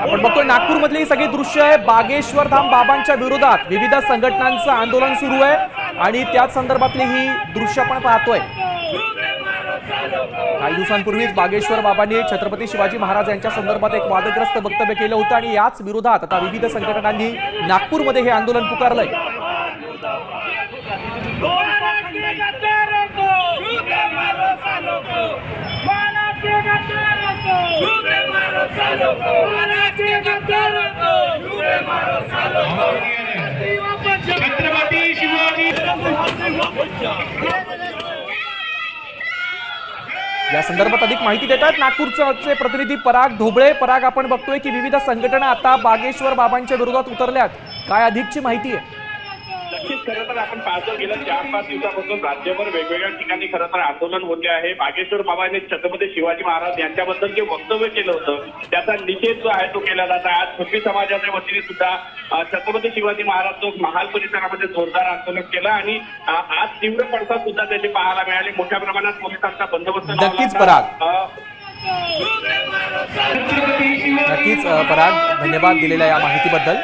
आपण बघतोय नागपूरमधली ही सगळी दृश्य आहे। बागेश्वर धाम बाबांच्या विरोधात विविध संघटनांचं आंदोलन सुरू आहे आणि त्याच संदर्भातली ही दृश्य आपण पाहतोय। काही दिवसांपूर्वीच बागेश्वर बाबांनी छत्रपती शिवाजी महाराज यांच्या संदर्भात एक वादग्रस्त वक्तव्य केलं होतं आणि याच विरोधात आता विविध संघटनांनी नागपूरमध्ये हे आंदोलन पुकारलंय। छत्रपती शिवाजी या संदर्भात अधिक माहिती देतात नागपूरचे प्रतिनिधी पराग ढोबळे। पराग, आपण बघतोय की विविध संघटना आता बागेश्वर बाबांच्या विरोधात उतरल्यात, काय अधिकची माहिती आहे? नक्कीच खरं तर आपण पाहतो गेल्या 4-5 दिवसापासून राज्यभर वेगवेगळ्या ठिकाणी खरं तर आंदोलन होते आहे। बागेश्वर बाबांनी छत्रपती शिवाजी महाराज यांच्याबद्दल जे वक्तव्य केलं होतं त्याचा निषेध जो आहे तो केला जात आहे। आज कुणबी समाजाच्या वतीने सुद्धा छत्रपती शिवाजी महाराज चौक महाल परिसरामध्ये जोरदार आंदोलन केलं आणि आज तीव्र पडसाद सुद्धा त्याचे पाहायला मिळाले। मोठ्या प्रमाणात पोलिसांचा बंदोबस्त नक्कीच पराग, नक्कीच पराग, धन्यवाद दिलेल्या या माहितीबद्दल।